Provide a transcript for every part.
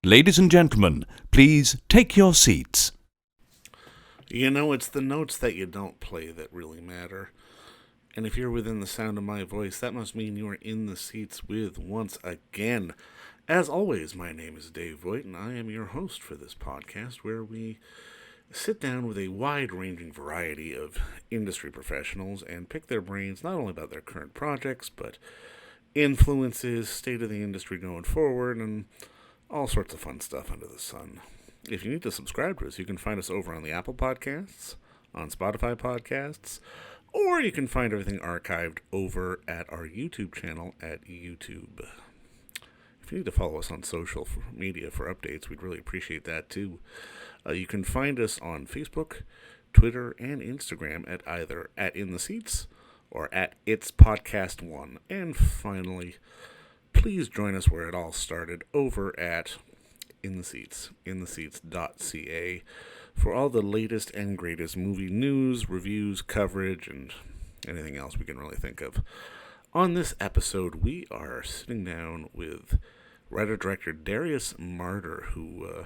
Ladies and gentlemen, please take your seats. You know, it's the notes that you don't play that really matter. And if you're within the sound of my voice, that must mean you are in the seats with once again. As always, my name is Dave Voigt, and I am your host for this podcast where we sit down with a wide-ranging variety of industry professionals and pick their brains not only about their current projects, but influences, state of the industry going forward, and all sorts of fun stuff under the sun. If you need to subscribe to us, you can find us over on the Apple Podcasts, on Spotify Podcasts, or you can find everything archived over at our YouTube channel at YouTube. If you need to follow us on social media for updates, we'd really appreciate that too. You can find us on Facebook, Twitter, and Instagram at either at In The Seats or at It's Podcast One. And finally, please join us where it all started over at In The Seats, intheseats.ca, for all the latest and greatest movie news, reviews, coverage, and anything else we can really think of. On this episode, we are sitting down with writer-director Darius Marder, who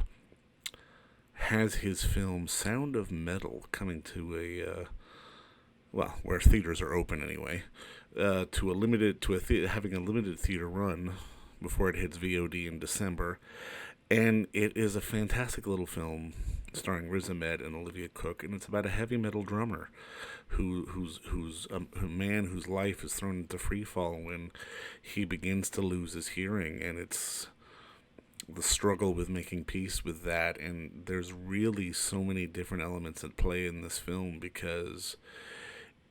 has his film Sound of Metal coming to where theaters are open anyway, having a limited theater run before it hits VOD in December. And it is a fantastic little film starring Riz Ahmed and Olivia Cook, and it's about a heavy metal drummer who's a man whose life is thrown into freefall when he begins to lose his hearing, and it's the struggle with making peace with that. And there's really so many different elements at play in this film, because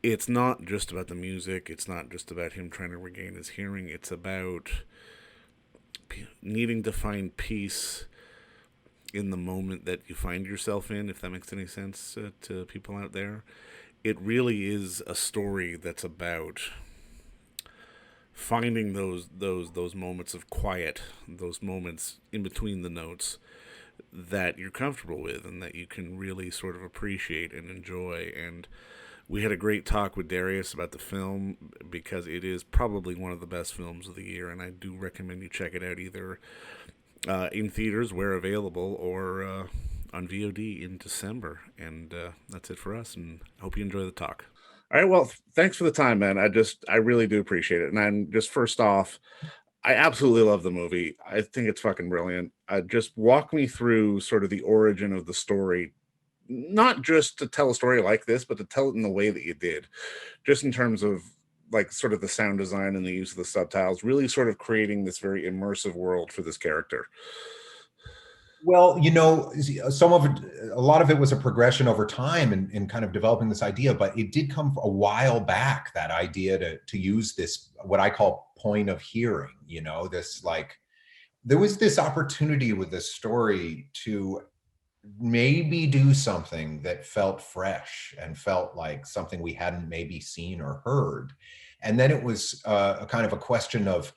it's not just about the music, it's not just about him trying to regain his hearing, it's about needing to find peace in the moment that you find yourself in, if that makes any sense to people out there. It really is a story that's about finding those moments of quiet, those moments in between the notes that you're comfortable with and that you can really sort of appreciate and enjoy. And we had a great talk with Darius about the film, because it is probably one of the best films of the year, and I do recommend you check it out either in theaters where available or on VOD in December. And that's it for us, and I hope you enjoy the talk. All right, well, thanks for the time, man. I really do appreciate it. And I'm just, first off, I absolutely love the movie. I think it's fucking brilliant. Just walk me through sort of the origin of the story, not just to tell a story like this, but to tell it in the way that you did, just in terms of like sort of the sound design and the use of the subtitles, really sort of creating this very immersive world for this character. Well, you know, a lot of it was a progression over time in kind of developing this idea, but it did come a while back, that idea to use this, what I call point of hearing, you know, this, like, there was this opportunity with this story to maybe do something that felt fresh and felt like something we hadn't maybe seen or heard. And then it was a kind of a question of,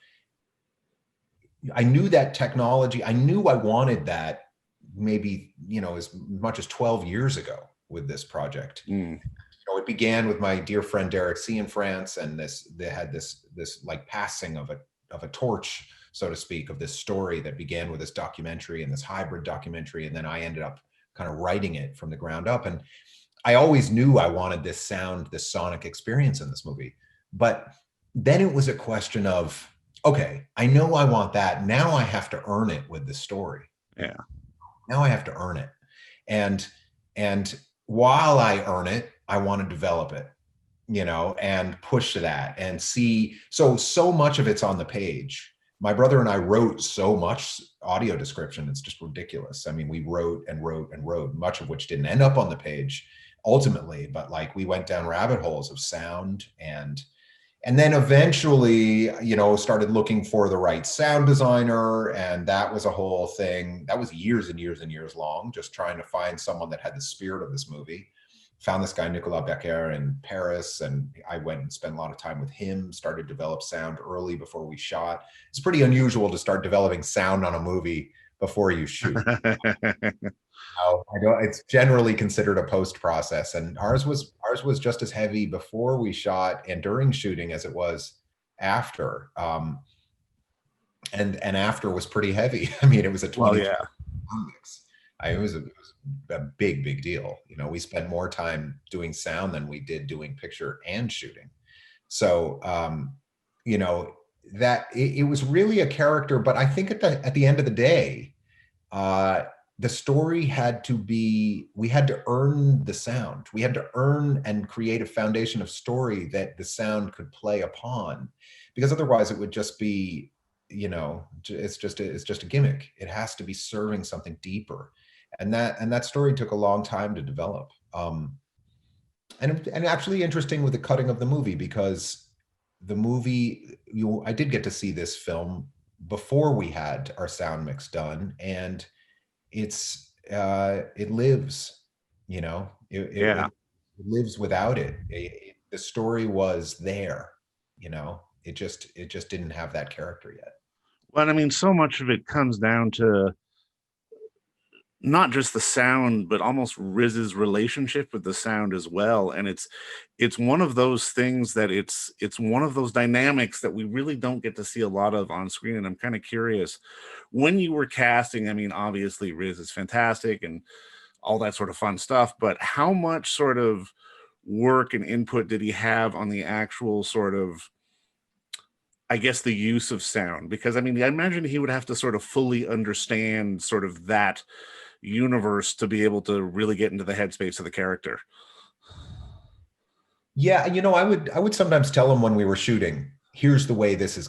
I knew that technology, I knew I wanted that maybe, you know, as much as 12 years ago with this project. You know, it began with my dear friend Derek C in France, and they had this like passing of a torch, so to speak, of this story that began with this documentary and this hybrid documentary. And then I ended up kind of writing it from the ground up. And I always knew I wanted this sound, this sonic experience in this movie. But then it was a question of, okay, I know I want that. Now I have to earn it with the story. Yeah. Now I have to earn it. And while I earn it, I want to develop it, you know, and push that and see. So much of it's on the page. My brother and I wrote so much audio description, it's just ridiculous. I mean, we wrote and wrote and wrote, much of which didn't end up on the page ultimately, but like we went down rabbit holes of sound, and then eventually, you know, started looking for the right sound designer. And that was a whole thing. That was years and years and years long, just trying to find someone that had the spirit of this movie. Found this guy, Nicolas Becker, in Paris, and I went and spent a lot of time with him, started to develop sound early before we shot. It's pretty unusual to start developing sound on a movie before you shoot. I don't, it's generally considered a post process, and ours was just as heavy before we shot and during shooting as it was after. and after was pretty heavy. I mean, it was a Well, 23 yeah. sound mix. It was a big deal. You know, we spent more time doing sound than we did doing picture and shooting. So, you know, that it was really a character. But I think at the end of the day, uh, the story had to be, we had to earn the sound. We had to earn and create a foundation of story that the sound could play upon, because otherwise it would just be, you know, it's just a gimmick. It has to be serving something deeper. And that story took a long time to develop. And actually interesting with the cutting of the movie, because the movie, I did get to see this film before we had our sound mix done, and it lives, you know, Yeah. it lives without it. The story was there, you know, it just didn't have that character yet. But I mean, so much of it comes down to not just the sound, but almost Riz's relationship with the sound as well. And it's one of those things that it's one of those dynamics that we really don't get to see a lot of on screen. And I'm kind of curious, when you were casting, I mean, obviously Riz is fantastic and all that sort of fun stuff, but how much sort of work and input did he have on the actual sort of, I guess, the use of sound? Because I mean, I imagine he would have to sort of fully understand sort of that universe to be able to really get into the headspace of the character. Yeah, you know, I would sometimes tell him when we were shooting, here's the way this is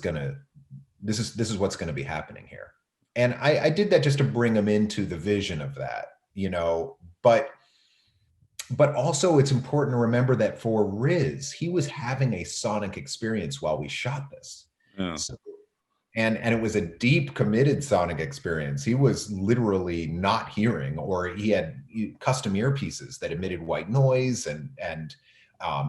what's gonna be happening here. And I did that just to bring him into the vision of that, you know. But also it's important to remember that for Riz, he was having a sonic experience while we shot this. Yeah. So, and it was a deep committed sonic experience. He was literally not hearing, or he had custom earpieces that emitted white noise and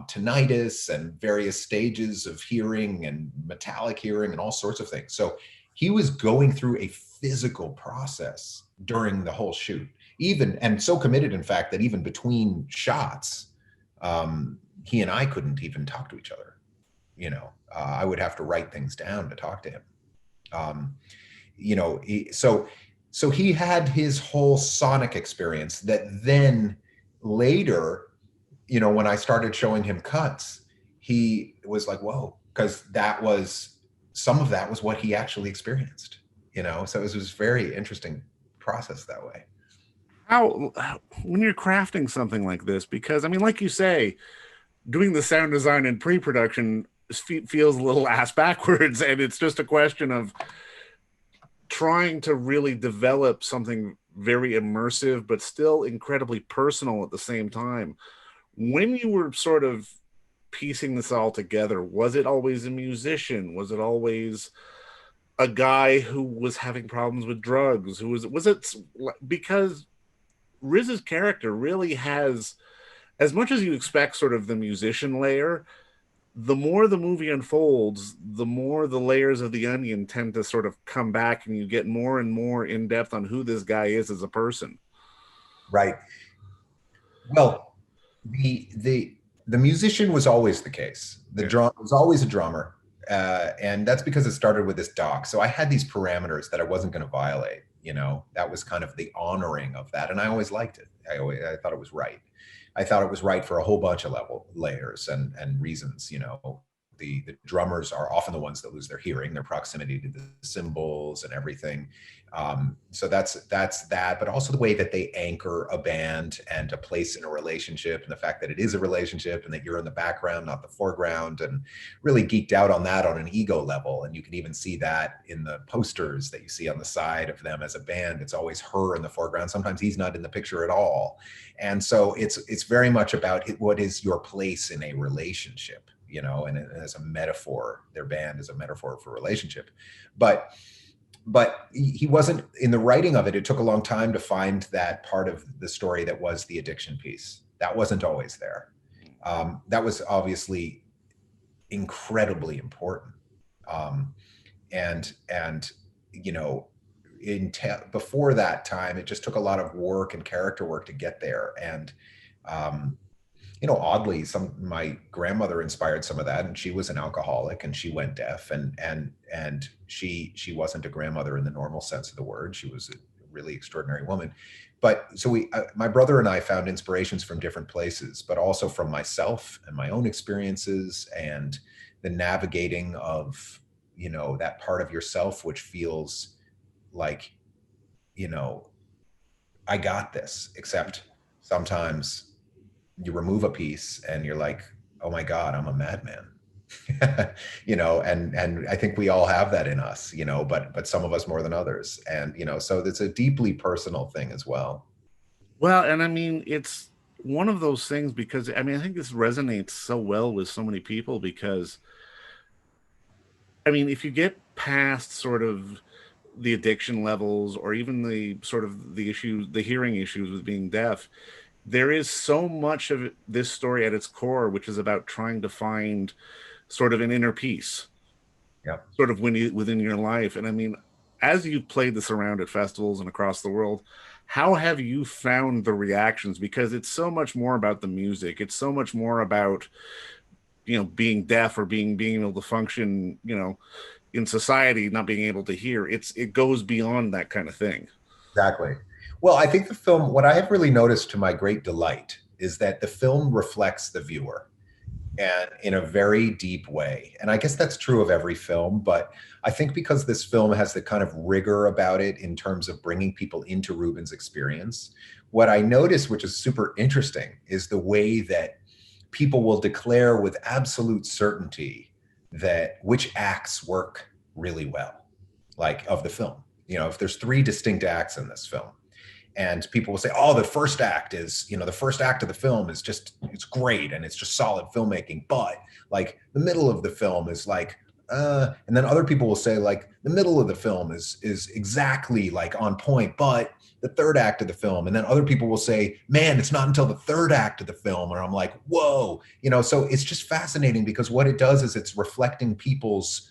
tinnitus and various stages of hearing and metallic hearing and all sorts of things. So he was going through a physical process during the whole shoot, even, and so committed, in fact, that even between shots, he and I couldn't even talk to each other. You know, I would have to write things down to talk to him. Um, you know, so he had his whole sonic experience that then later, you know, when I started showing him cuts, he was like, whoa, because that was, some of that was what he actually experienced, you know. So it was very interesting process that way. When you're crafting something like this, because I mean, like you say, doing the sound design and pre-production feels a little ass backwards, and it's just a question of trying to really develop something very immersive but still incredibly personal at the same time. When you were sort of piecing this all together, was it always a musician? Was it always a guy who was having problems with drugs? Who was it? Because Riz's character really has, as much as you expect sort of the musician layer, the more the movie unfolds, the more the layers of the onion tend to sort of come back, and you get more and more in depth on who this guy is as a person. Right. Well, the musician was always the case. The Yeah. drum was always a drummer, and that's because it started with this doc. So I had these parameters that I wasn't going to violate. You know, that was kind of the honoring of that, and I always liked it. I thought it was right. I thought it was right for a whole bunch of layers and reasons. You know, the drummers are often the ones that lose their hearing, their proximity to the cymbals and everything. So that's that, but also the way that they anchor a band and a place in a relationship, and the fact that it is a relationship and that you're in the background, not the foreground, and really geeked out on that on an ego level. And you can even see that in the posters that you see on the side of them as a band. It's always her in the foreground. Sometimes he's not in the picture at all. And so it's very much about what is your place in a relationship, you know, and as a metaphor, their band is a metaphor for relationship. But he wasn't, in the writing of it, it took a long time to find that part of the story that was the addiction piece. That wasn't always there. That was obviously incredibly important. Um, and you know, before that time, it just took a lot of work and character work to get there. And oddly, my grandmother inspired some of that, and she was an alcoholic and she went deaf, and she wasn't a grandmother in the normal sense of the word. She was a really extraordinary woman. But so my brother and I found inspirations from different places, but also from myself and my own experiences and the navigating of, that part of yourself, which feels like, I got this, except sometimes you remove a piece and you're like, oh my God, I'm a madman. And I think we all have that in us, but some of us more than others. And, so it's a deeply personal thing as well. Well, and I mean, it's one of those things because I mean, I think this resonates so well with so many people because I mean, if you get past sort of the addiction levels or even the sort of the issues, the hearing issues with being deaf, there is so much of this story at its core, which is about trying to find sort of an inner peace, Yeah. sort of within your life. And I mean, as you've played this around at festivals and across the world, how have you found the reactions? Because it's so much more about the music. It's so much more about, being deaf or being able to function, in society, not being able to hear. It goes beyond that kind of thing. Exactly. Well, I think the film, what I have really noticed to my great delight is that the film reflects the viewer and in a very deep way. And I guess that's true of every film, but I think because this film has the kind of rigor about it in terms of bringing people into Ruben's experience, what I notice, which is super interesting, is the way that people will declare with absolute certainty that which acts work really well, like of the film. If there's three distinct acts in this film, and people will say, oh, the first act is, the first act of the film is it's great and it's just solid filmmaking, but like the middle of the film is like, and then other people will say like the middle of the film is exactly like on point, but the third act of the film. And then other people will say, man, it's not until the third act of the film. Or I'm like, whoa, so it's just fascinating because what it does is it's reflecting people's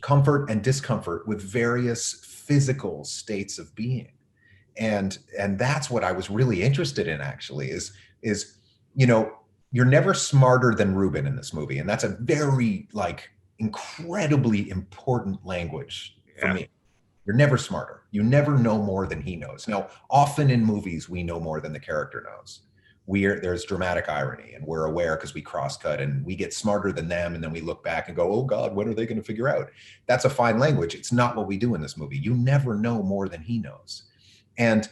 comfort and discomfort with various physical states of being. And that's what I was really interested in, actually, is you're never smarter than Ruben in this movie. And that's a very like incredibly important language for Yeah. me. You're never smarter. You never know more than he knows. Now, often in movies, we know more than the character knows. There's dramatic irony and we're aware because we cross-cut and we get smarter than them. And then we look back and go, oh God, when are they going to figure out? That's a fine language. It's not what we do in this movie. You never know more than he knows. And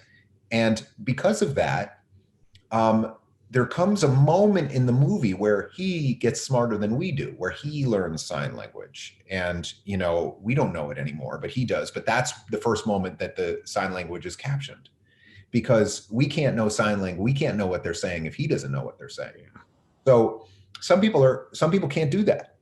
because of that, there comes a moment in the movie where he gets smarter than we do, where he learns sign language. And, we don't know it anymore, but he does. But that's the first moment that the sign language is captioned, because we can't know sign language. We can't know what they're saying if he doesn't know what they're saying. So some people can't do that.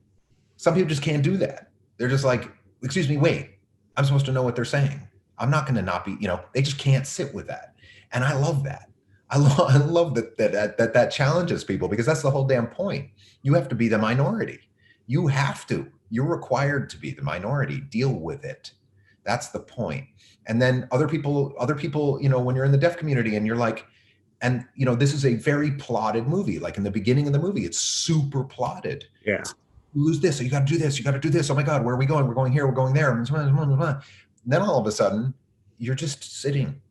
Some people just can't do that. They're just like, excuse me, wait, I'm supposed to know what they're saying. I'm not going to not be, they just can't sit with that. And I love that. I love that challenges people, because that's the whole damn point. You have to be the minority. You're required to be the minority. Deal with it. That's the point. And then other people, when you're in the deaf community and you're like, and this is a very plotted movie. Like in the beginning of the movie, it's super plotted. Yeah. You lose this, so you got to do this. You got to do this. Oh my God, where are we going? We're going here. We're going there. And then all of a sudden, you're just sitting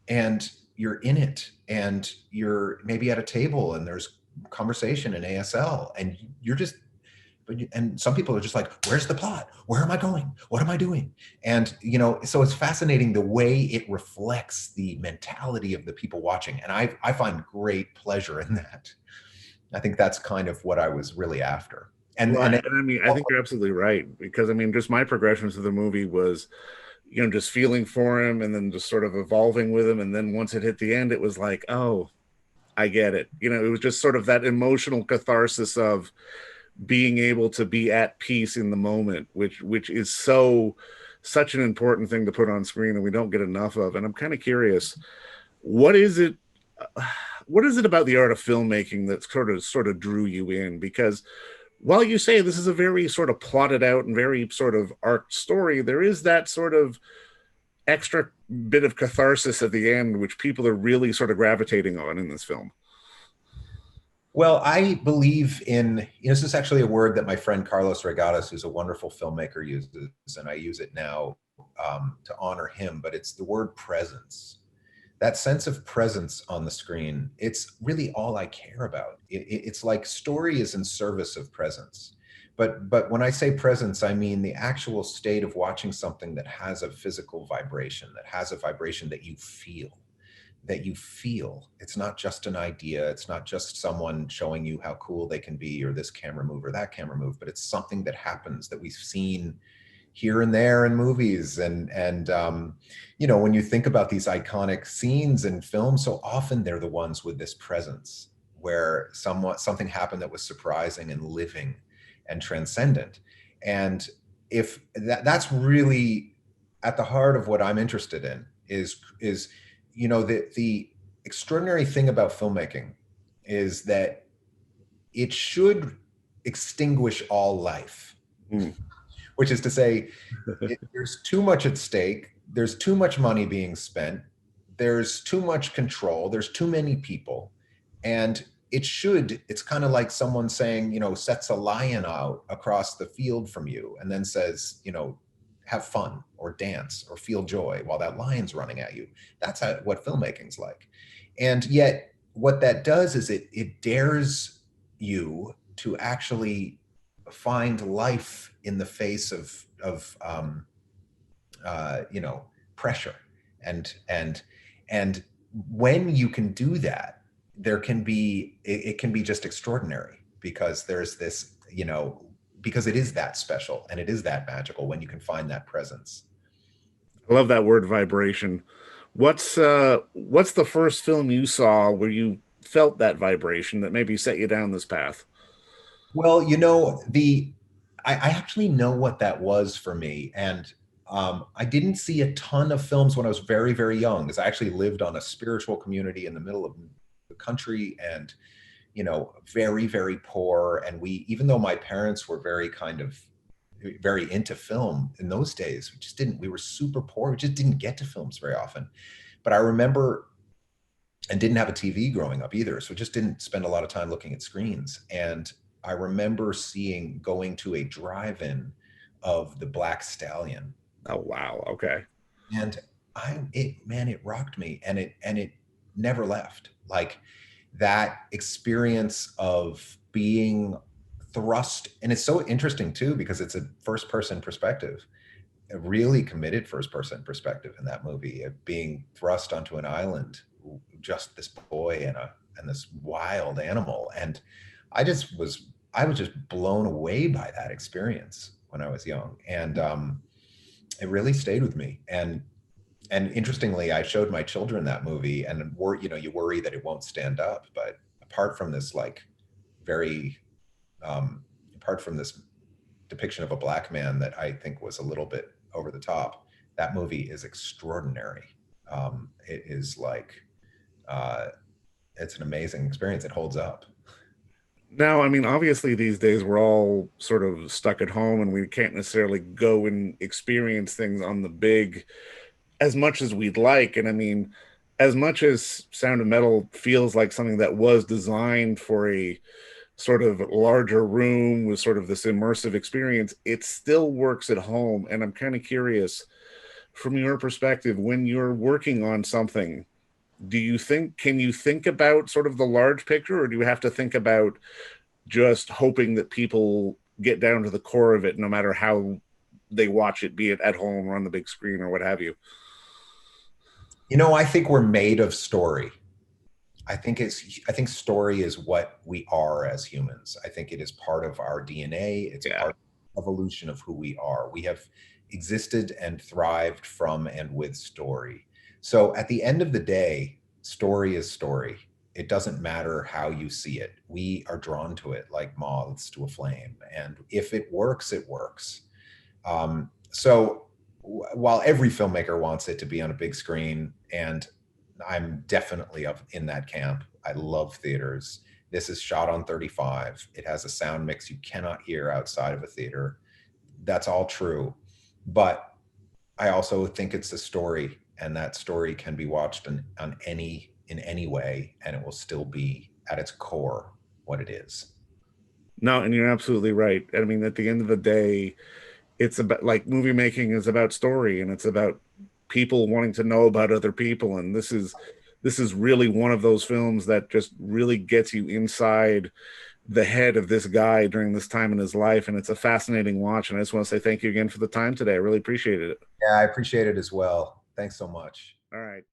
and you're in it, and you're maybe at a table and there's conversation in ASL, and you're just, and some people are just like, where's the plot? Where am I going? What am I doing? And, so it's fascinating the way it reflects the mentality of the people watching. And I find great pleasure in that. I think that's kind of what I was really after. And I mean, I think you're absolutely right, because I mean, just my progression through the movie was, just feeling for him and then just sort of evolving with him. And then once it hit the end, it was like, oh, I get it. It was just sort of that emotional catharsis of being able to be at peace in the moment, which is such an important thing to put on screen, and we don't get enough of. And I'm kind of curious, what is it about the art of filmmaking that sort of drew you in? Because while you say this is a very sort of plotted out and very sort of arc story, there is that sort of extra bit of catharsis at the end, which people are really sort of gravitating on in this film. Well, I believe in, this is actually a word that my friend Carlos Regadas, who's a wonderful filmmaker, uses, and I use it now to honor him, but it's the word presence. That sense of presence on the screen, it's really all I care about. It's like story is in service of presence. But when I say presence, I mean the actual state of watching something that has a physical vibration, that has a vibration that you feel, that you feel. It's not just an idea. It's not just someone showing you how cool they can be, or this camera move or that camera move, but it's something that happens that we've seen here and there in movies. And when you think about these iconic scenes in film, so often they're the ones with this presence where something happened that was surprising and living and transcendent. And if that's really at the heart of what I'm interested in, is the extraordinary thing about filmmaking is that it should extinguish all life. Which is to say, there's too much at stake, there's too much money being spent, there's too much control, there's too many people. And it's kind of like someone saying, sets a lion out across the field from you and then says, have fun or dance or feel joy while that lion's running at you. That's what filmmaking's like. And yet what that does is it dares you to actually find life in the face of pressure. And when you can do that, it can be just extraordinary, because there's this, because it is that special and it is that magical when you can find that presence. I love that word vibration. What's the first film you saw where you felt that vibration that maybe set you down this path? Well, I actually know what that was for me. And I didn't see a ton of films when I was very, very young, because I actually lived on a spiritual community in the middle of the country, and, very, very poor. And even though my parents were very into film in those days, we were super poor. We just didn't get to films very often. But I remember, and didn't have a TV growing up either, so just didn't spend a lot of time looking at screens. And I remember going to a drive-in of The Black Stallion. Oh, wow. Okay. And it rocked me, and it never left. Like, that experience of being thrust, and it's so interesting too, because it's a first-person perspective, a really committed first-person perspective in that movie, of being thrust onto an island, just this boy and this wild animal. And I was just blown away by that experience when I was young, and it really stayed with me. And interestingly, I showed my children that movie, and you worry that it won't stand up, but apart from this very apart from this depiction of a black man that I think was a little bit over the top, that movie is extraordinary. It is it's an amazing experience. It holds up. Now, I mean, obviously these days we're all sort of stuck at home and we can't necessarily go and experience things on the big as much as we'd like. And I mean, as much as Sound of Metal feels like something that was designed for a sort of larger room with sort of this immersive experience, it still works at home. And I'm kind of curious, from your perspective, when you're working on something, can you think about sort of the large picture, or do you have to think about just hoping that people get down to the core of it no matter how they watch it, be it at home or on the big screen or what have you? I think we're made of story. I think story is what we are as humans. I think it is part of our DNA. It's part of evolution of who we are. We have existed and thrived from and with story. So at the end of the day, story is story. It doesn't matter how you see it. We are drawn to it like moths to a flame. And if it works, it works. So while every filmmaker wants it to be on a big screen, and I'm definitely in that camp. I love theaters. This is shot on 35. It has a sound mix you cannot hear outside of a theater. That's all true. But I also think it's a story, and that story can be watched in any way, and it will still be at its core what it is. No, and you're absolutely right. I mean, at the end of the day, it's about, like, movie making is about story, and it's about people wanting to know about other people, and this is really one of those films that just really gets you inside the head of this guy during this time in his life, and it's a fascinating watch. And I just want to say thank you again for the time today. I really appreciated it. Yeah, I appreciate it as well. Thanks so much. All right.